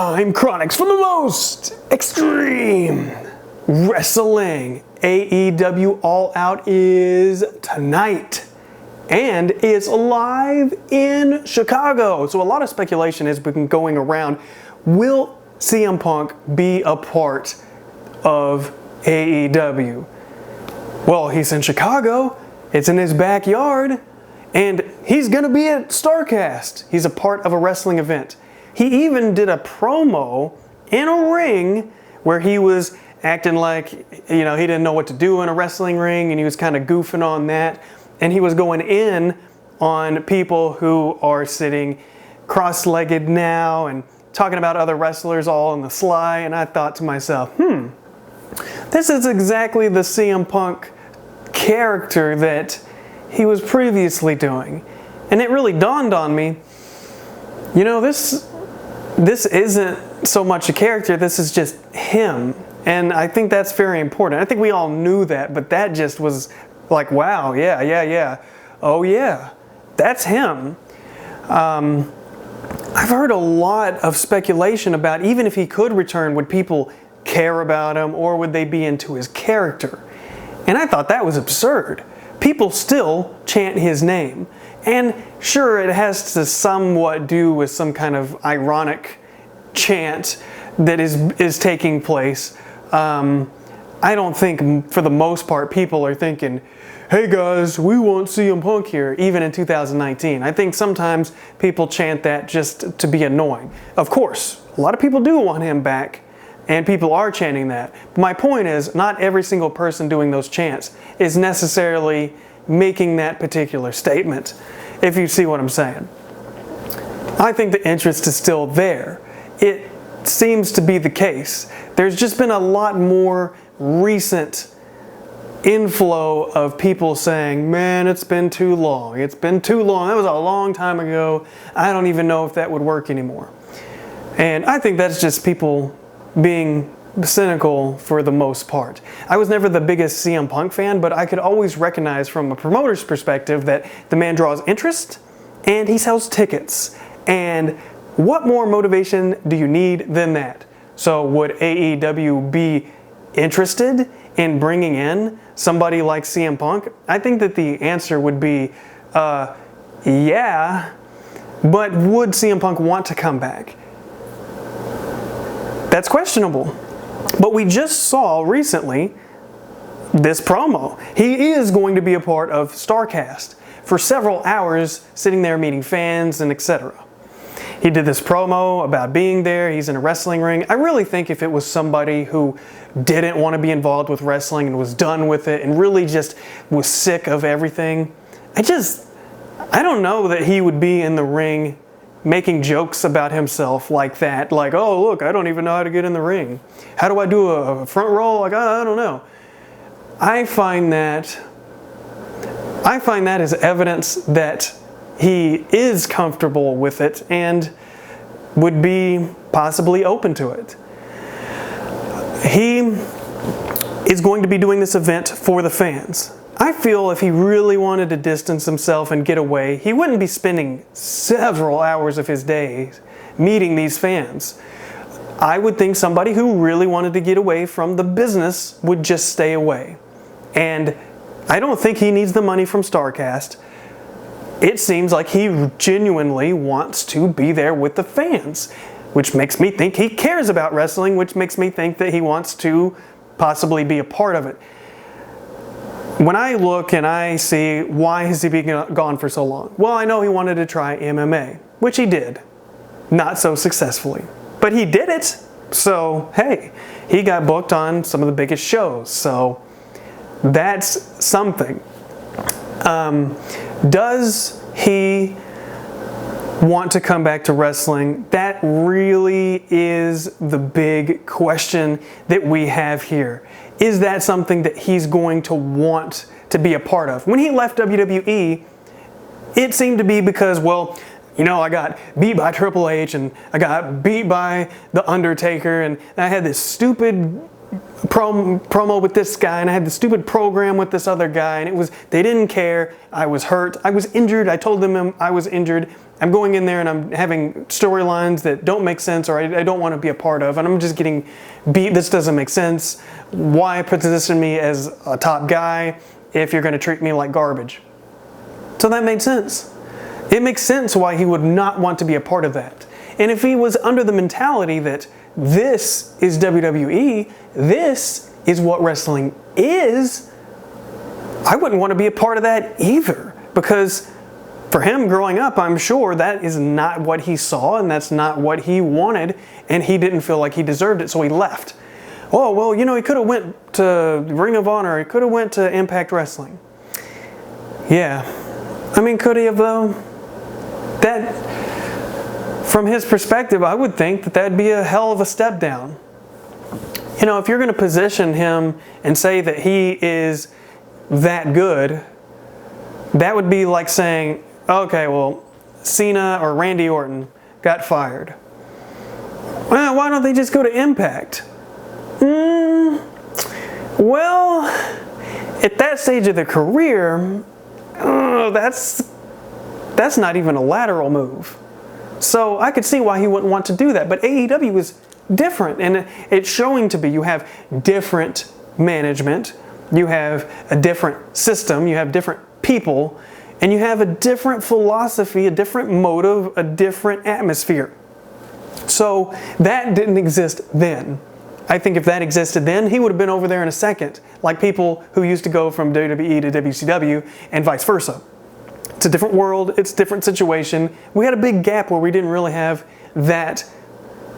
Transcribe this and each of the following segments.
I'm Chronix for the most extreme wrestling. AEW All Out is tonight and is live in Chicago. So a lot of speculation has been going around. Will CM Punk be a part of AEW? Well, he's in Chicago. It's in his backyard. And he's going to be at StarCast. He's a part of a wrestling event. He even did a promo in a ring where he was acting like, he didn't know what to do in a wrestling ring, and he was kind of goofing on that. And he was going in on people who are sitting cross-legged now and talking about other wrestlers all on the sly. And I thought to myself, this is exactly the CM Punk character that he was previously doing. And it really dawned on me, this isn't so much a character, this is just him. And I think that's very important. I think we all knew that, but that just was like, wow, yeah. Oh yeah, that's him. I've heard a lot of speculation about even if he could return, would people care about him or would they be into his character? And I thought that was absurd. People still chant his name. And sure, it has to somewhat do with some kind of ironic chant that is taking place. I don't think, for the most part, people are thinking, hey guys, we want CM Punk here, even in 2019. I think sometimes people chant that just to be annoying. Of course, a lot of people do want him back, and people are chanting that. But my point is, not every single person doing those chants is necessarily making that particular statement, if you see what I'm saying. I think the interest is still there. It seems to be the case. There's just been a lot more recent inflow of people saying, man, it's been too long. It's been too long. That was a long time ago. I don't even know if that would work anymore. And I think that's just people being cynical for the most part. I was never the biggest CM Punk fan, but I could always recognize from a promoter's perspective that the man draws interest and he sells tickets. And what more motivation do you need than that? So would AEW be interested in bringing in somebody like CM Punk? I think that the answer would be, yeah, but would CM Punk want to come back? That's questionable. But we just saw recently this promo. He is going to be a part of StarCast for several hours, sitting there meeting fans and etc. He did this promo about being there. He's in a wrestling ring. I really think if it was somebody who didn't want to be involved with wrestling and was done with it and really just was sick of everything, I don't know that he would be in the ring making jokes about himself like that. Like, oh, look, I don't even know how to get in the ring. How do I do a front roll? Like, I don't know. I find that as evidence that he is comfortable with it and would be possibly open to it. He is going to be doing this event for the fans. I feel if he really wanted to distance himself and get away, he wouldn't be spending several hours of his day meeting these fans. I would think somebody who really wanted to get away from the business would just stay away. And I don't think he needs the money from StarCast. It seems like he genuinely wants to be there with the fans, which makes me think he cares about wrestling, which makes me think that he wants to possibly be a part of it. When I look and I see why has he been gone for so long? Well, I know he wanted to try MMA, which he did. Not so successfully. But he did it. So, hey, he got booked on some of the biggest shows. So, that's something. Does he want to come back to wrestling? That really is the big question that we have here. Is that something that he's going to want to be a part of? When he left WWE, it seemed to be because, well, I got beat by Triple H and I got beat by The Undertaker and I had this stupid promo with this guy and I had this stupid program with this other guy and they didn't care. I was hurt. I was injured. I told them I was injured I'm going in there and I'm having storylines that don't make sense or I don't want to be a part of, and I'm just getting beat. This doesn't make sense. Why position me as a top guy if you're going to treat me like garbage? So that made sense. It makes sense why he would not want to be a part of that. And if he was under the mentality that this is WWE, this is what wrestling is, I wouldn't want to be a part of that either. Because for him growing up, I'm sure that is not what he saw and that's not what he wanted, and he didn't feel like he deserved it, so he left. Oh, well, you know, he could have went to Ring of Honor, he could have went to Impact Wrestling. Yeah. I mean, could he have though? That, from his perspective, I would think that that'd be a hell of a step down. You know, if you're going to position him and say that he is that good, that would be like saying, okay, well, Cena or Randy Orton got fired. Well, why don't they just go to Impact? Well, at that stage of their career, that's not even a lateral move. So I could see why he wouldn't want to do that. But AEW is different, and it's showing to be. You have different management, you have a different system, you have different people, and you have a different philosophy, a different motive, a different atmosphere. So that didn't exist then. I think if that existed then, he would have been over there in a second, like people who used to go from WWE to WCW and vice versa. It's a different world, it's a different situation. We had a big gap where we didn't really have that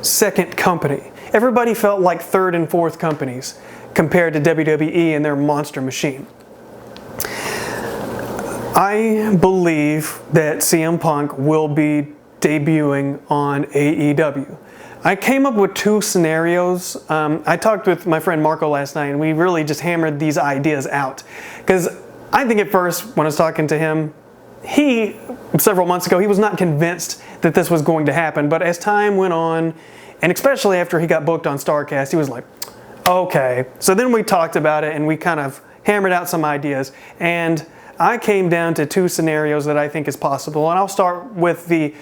second company. Everybody felt like third and fourth companies compared to WWE and their monster machine. I believe that CM Punk will be debuting on AEW. I came up with two scenarios. I talked with my friend Marco last night, and we really just hammered these ideas out. Because I think at first, when I was talking to him, several months ago, he was not convinced that this was going to happen. But as time went on, and especially after he got booked on StarCast, he was like, okay. So then we talked about it, and we kind of hammered out some ideas. And I came down to two scenarios that I think is possible. And I'll start with the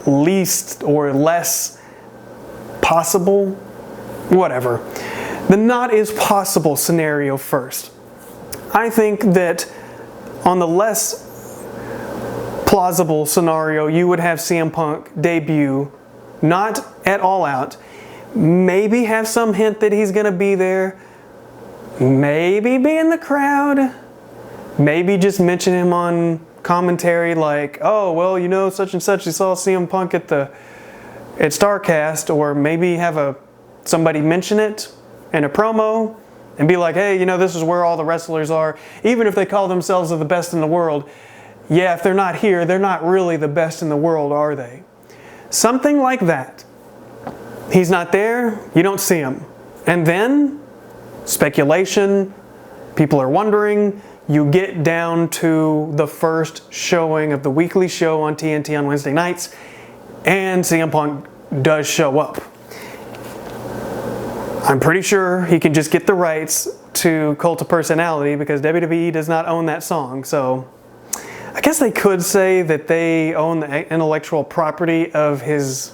least or less possible, whatever. The not is possible scenario first. I think that on the less plausible scenario, you would have CM Punk debut, not at All Out, maybe have some hint that he's going to be there, maybe be in the crowd, maybe just mention him on commentary like, oh, well, you know, such and such, you saw CM Punk at StarCast, or maybe have somebody mention it in a promo and be like, hey, you know, this is where all the wrestlers are. Even if they call themselves the best in the world, yeah, if they're not here, they're not really the best in the world, are they? Something like that. He's not there, you don't see him. And then, speculation, people are wondering, you get down to the first showing of the weekly show on TNT on Wednesday nights, and CM Punk does show up. I'm pretty sure he can just get the rights to Cult of Personality because WWE does not own that song. So I guess they could say that they own the intellectual property of his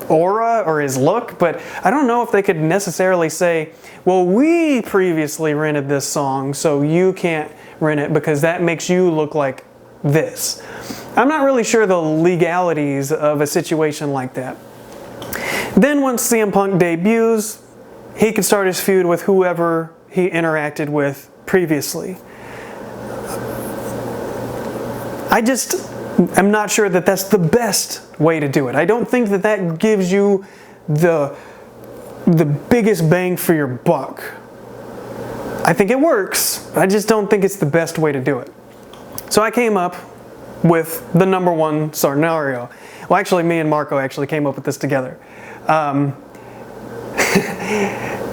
aura or his look, but I don't know if they could necessarily say, well, we previously rented this song, so you can't rent it because that makes you look like this. I'm not really sure the legalities of a situation like that. Then once CM Punk debuts, he can start his feud with whoever he interacted with previously. I'm not sure that that's the best way to do it. I don't think that that gives you the biggest bang for your buck. I think it works. I just don't think it's the best way to do it. So I came up with the number one scenario. Well, actually, me and Marco actually came up with this together.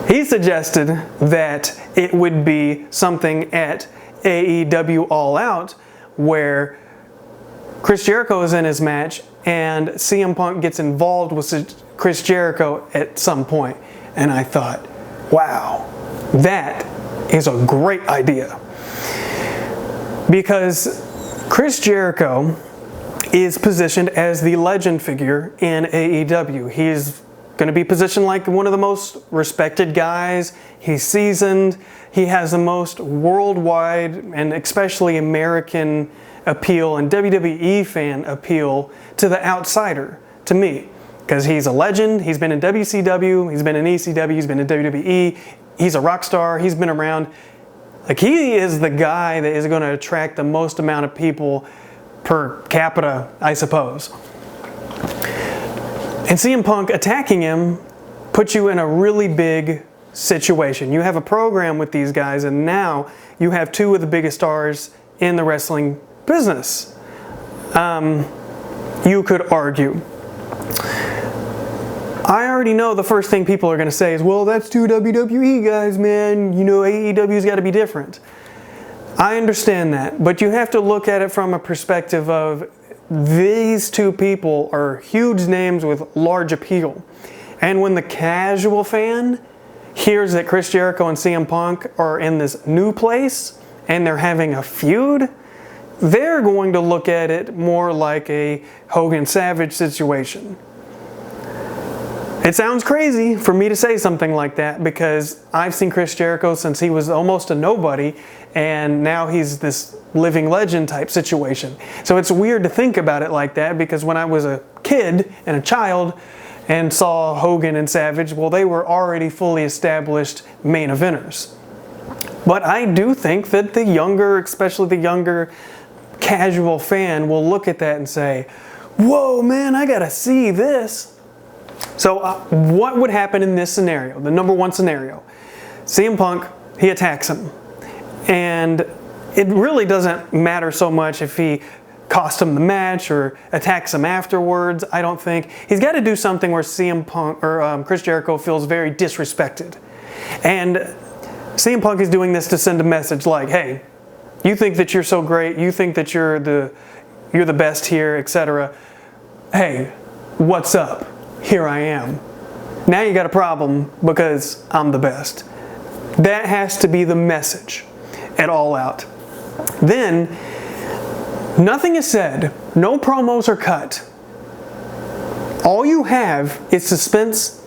He suggested that it would be something at AEW All Out where Chris Jericho is in his match and CM Punk gets involved with Chris Jericho at some point. And I thought, wow, that is a great idea. Because Chris Jericho is positioned as the legend figure in AEW. He's going to be positioned like one of the most respected guys. He's seasoned. He has the most worldwide and especially American appeal and WWE fan appeal to the outsider, to me. Because he's a legend. He's been in WCW. He's been in ECW. He's been in WWE. He's a rock star. He's been around. Like, he is the guy that is going to attract the most amount of people per capita, I suppose. And CM Punk attacking him puts you in a really big situation. You have a program with these guys, and now you have two of the biggest stars in the wrestling business. You could argue. I already know the first thing people are going to say is, well, that's two WWE guys, man. You know, AEW's got to be different. I understand that, but you have to look at it from a perspective of these two people are huge names with large appeal. And when the casual fan hears that Chris Jericho and CM Punk are in this new place and they're having a feud, they're going to look at it more like a Hogan Savage situation. It sounds crazy for me to say something like that because I've seen Chris Jericho since he was almost a nobody, and now he's this living legend type situation. So it's weird to think about it like that because when I was a kid and a child and saw Hogan and Savage, well, they were already fully established main eventers. But I do think that the younger, especially the younger casual fan, will look at that and say, whoa, man, I gotta see this. So what would happen in this scenario? The number one scenario. CM Punk, he attacks him. And it really doesn't matter so much if he cost him the match or attacks him afterwards, I don't think. He's got to do something where CM Punk or Chris Jericho feels very disrespected. And CM Punk is doing this to send a message like, hey, you think that you're so great, you think that you're the best here, etc. Hey, what's up? Here I am. Now you got a problem because I'm the best. That has to be the message at All Out. Then, nothing is said. No promos are cut. All you have is suspense.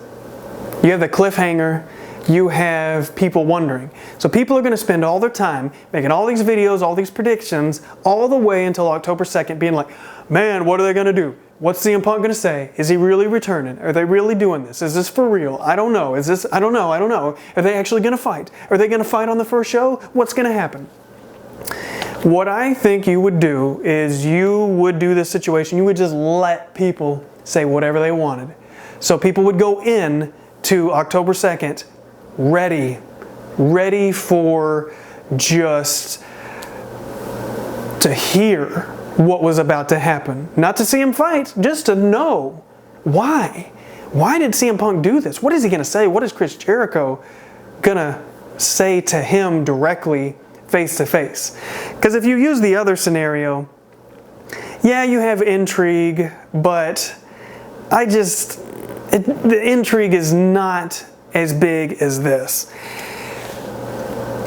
You have the cliffhanger. You have people wondering. So people are going to spend all their time making all these videos, all these predictions, all the way until October 2nd being like, man, what are they going to do? What's CM Punk going to say? Is he really returning? Are they really doing this? Is this for real? I don't know. I don't know. Are they actually going to fight? Are they going to fight on the first show? What's going to happen? What I think you would do is you would do this situation. You would just let people say whatever they wanted. So people would go in to October 2nd ready for just to hear what was about to happen. Not to see him fight, just to know why. Why did CM Punk do this? What is he going to say? What is Chris Jericho going to say to him directly, face to face? Because if you use the other scenario, yeah, you have intrigue, but the intrigue is not as big as this.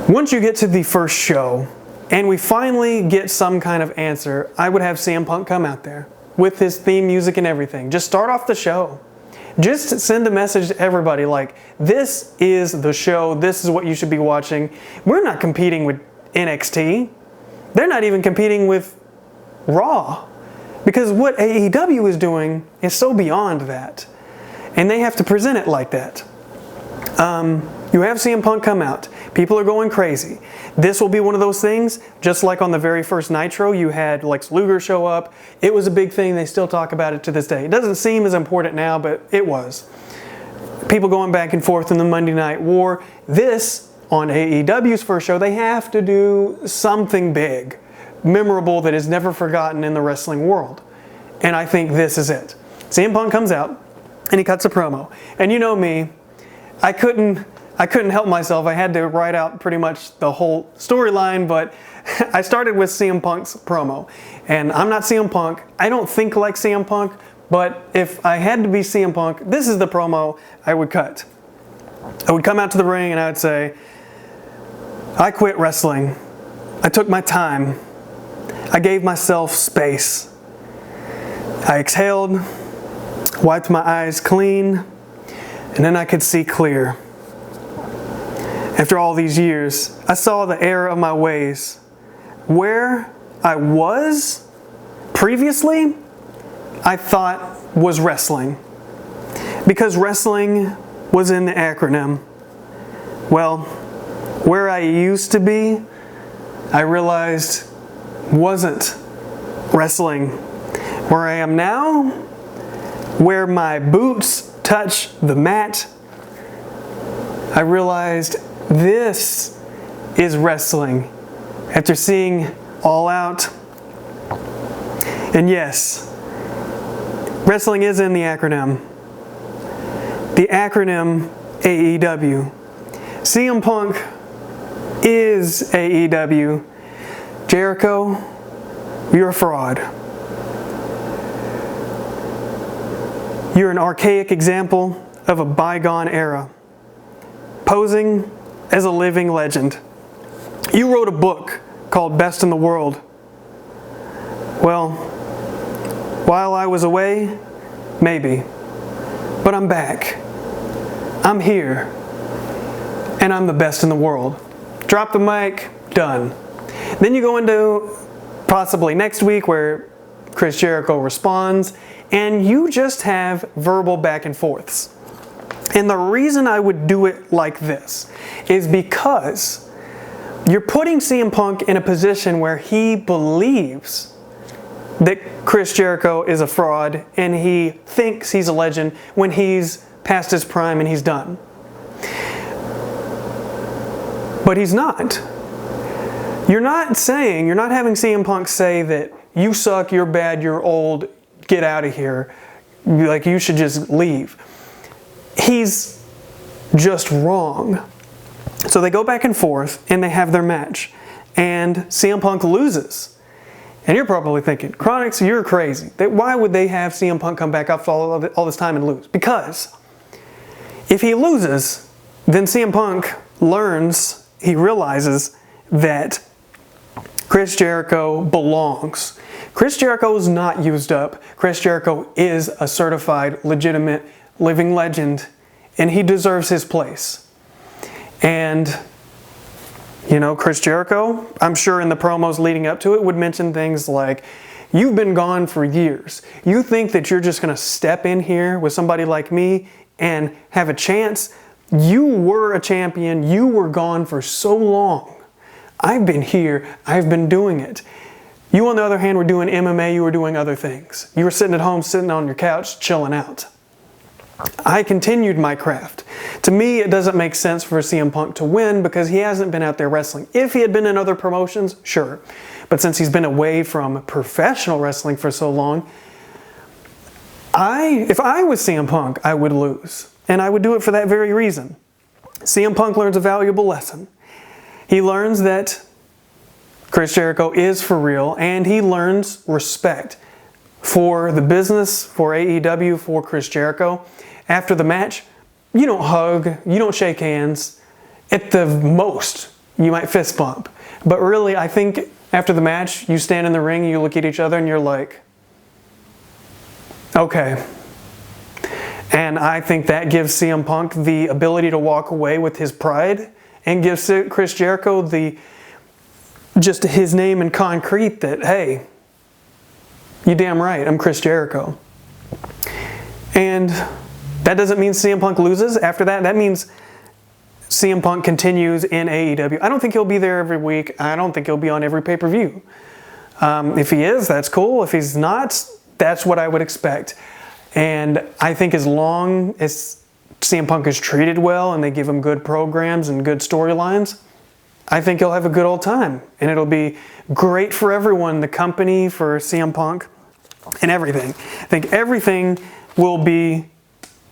Once you get to the first show, and we finally get some kind of answer, I would have CM Punk come out there with his theme music and everything. Just start off the show. Just send a message to everybody like, this is the show, this is what you should be watching. We're not competing with NXT. They're not even competing with Raw. Because what AEW is doing is so beyond that. And they have to present it like that. You have CM Punk come out. People are going crazy. This will be one of those things, just like on the very first Nitro, you had Lex Luger show up. It was a big thing. They still talk about it to this day. It doesn't seem as important now, but it was. People going back and forth in the Monday Night War. This, on AEW's first show, they have to do something big, memorable, that is never forgotten in the wrestling world. And I think this is it. CM Punk comes out, and he cuts a promo. And you know me, I couldn't help myself. I had to write out pretty much the whole storyline, but I started with CM Punk's promo. And I'm not CM Punk. I don't think like CM Punk, but if I had to be CM Punk, this is the promo I would cut. I would come out to the ring and I would say, I quit wrestling. I took my time. I gave myself space. I exhaled, wiped my eyes clean, and then I could see clear. After all these years, I saw the error of my ways. Where I was previously, I thought was wrestling. Because wrestling was in the acronym. Well, where I used to be, I realized wasn't wrestling. Where I am now, where my boots touch the mat, I realized this is wrestling. After seeing All Out, and yes, wrestling is in the acronym. The acronym AEW. CM Punk is AEW. Jericho, you're a fraud. You're an archaic example of a bygone era, posing as a living legend. You wrote a book called Best in the World. Well, while I was away, maybe. But I'm back. I'm here. And I'm the best in the world. Drop the mic, done. Then you go into possibly next week where Chris Jericho responds, and you just have verbal back and forths. And the reason I would do it like this is because you're putting CM Punk in a position where he believes that Chris Jericho is a fraud and he thinks he's a legend when he's past his prime and he's done. But he's not. You're not having CM Punk say that you suck, you're bad, you're old, get out of here. Like you should just leave. He's just wrong. So they go back and forth and they have their match. And CM Punk loses. And you're probably thinking, Chronix, you're crazy. Why would they have CM Punk come back after all this time and lose? Because if he loses, then CM Punk he realizes that Chris Jericho belongs. Chris Jericho is not used up. Chris Jericho is a certified, legitimate, living legend, and he deserves his place. And, Chris Jericho, I'm sure in the promos leading up to it, would mention things like, you've been gone for years. You think that you're just going to step in here with somebody like me and have a chance? You were a champion. You were gone for so long. I've been here. I've been doing it. You, on the other hand, were doing MMA. You were doing other things. You were sitting at home, sitting on your couch, chilling out. I continued my craft. To me, it doesn't make sense for CM Punk to win because he hasn't been out there wrestling. If he had been in other promotions, sure. But since he's been away from professional wrestling for so long, if I was CM Punk, I would lose. And I would do it for that very reason. CM Punk learns a valuable lesson. He learns that Chris Jericho is for real, and he learns respect for the business, for AEW, for Chris Jericho. After the match, you don't hug, you don't shake hands. At the most, you might fist bump. But really, I think after the match, you stand in the ring, you look at each other, and you're like, okay. And I think that gives CM Punk the ability to walk away with his pride and gives Chris Jericho just his name in concrete that, hey, you damn right, I'm Chris Jericho. And that doesn't mean CM Punk loses after that. That means CM Punk continues in AEW. I don't think he'll be there every week. I don't think he'll be on every pay-per-view. If he is, that's cool. If he's not, that's what I would expect. And I think as long as CM Punk is treated well and they give him good programs and good storylines, I think he'll have a good old time. And it'll be great for everyone, the company, for CM Punk, and everything. I think everything will be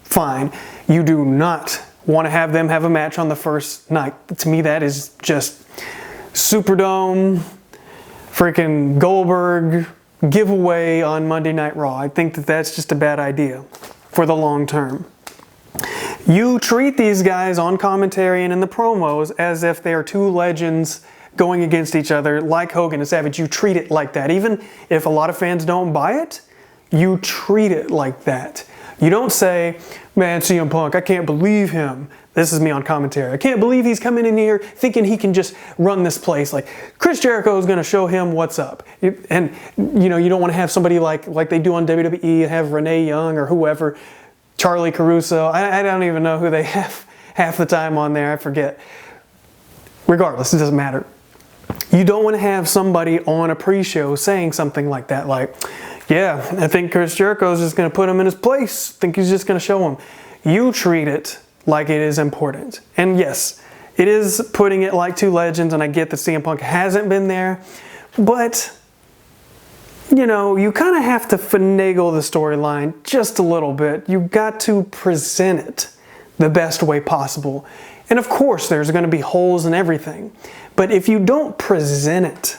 fine. You do not want to have them have a match on the first night. To me, that is just Superdome, freaking Goldberg giveaway on Monday Night Raw. I think that that's just a bad idea for the long term. You treat these guys on commentary and in the promos as if they are two legends going against each other like Hogan and Savage. You treat it like that. Even if a lot of fans don't buy it, You treat it like that. You don't say, man, CM Punk, I can't believe him. This is me on commentary. I can't believe he's coming in here thinking he can just run this place. Like, Chris Jericho is going to show him what's up. And, you don't want to have somebody like they do on WWE, have Renee Young or whoever, Charlie Caruso. I don't even know who they have half the time on there. I forget. Regardless, it doesn't matter. You don't want to have somebody on a pre-show saying something like that, like, yeah, I think Chris Jericho is just going to put him in his place. I think he's just going to show him. You treat it like it is important. And yes, it is putting it like two legends, and I get that CM Punk hasn't been there, but, you kind of have to finagle the storyline just a little bit. You've got to present it the best way possible. And of course, there's going to be holes in everything. But if you don't present it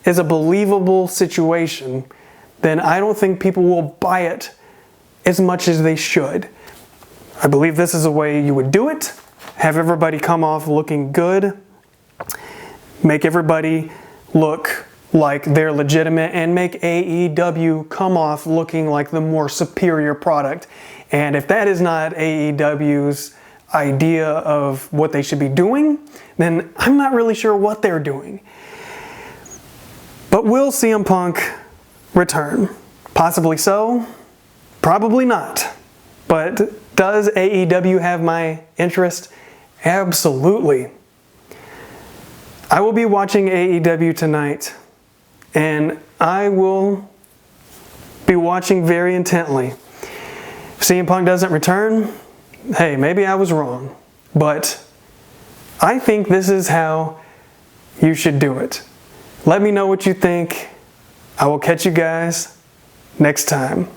as a believable situation, then I don't think people will buy it as much as they should. I believe this is a way you would do it. Have everybody come off looking good. Make everybody look like they're legitimate, and make AEW come off looking like the more superior product. And if that is not AEW's idea of what they should be doing, then I'm not really sure what they're doing. But will CM Punk return? Possibly so. Probably not. But does AEW have my interest? Absolutely. I will be watching AEW tonight, and I will be watching very intently. If CM Punk doesn't return, hey, maybe I was wrong. But I think this is how you should do it. Let me know what you think. I will catch you guys next time.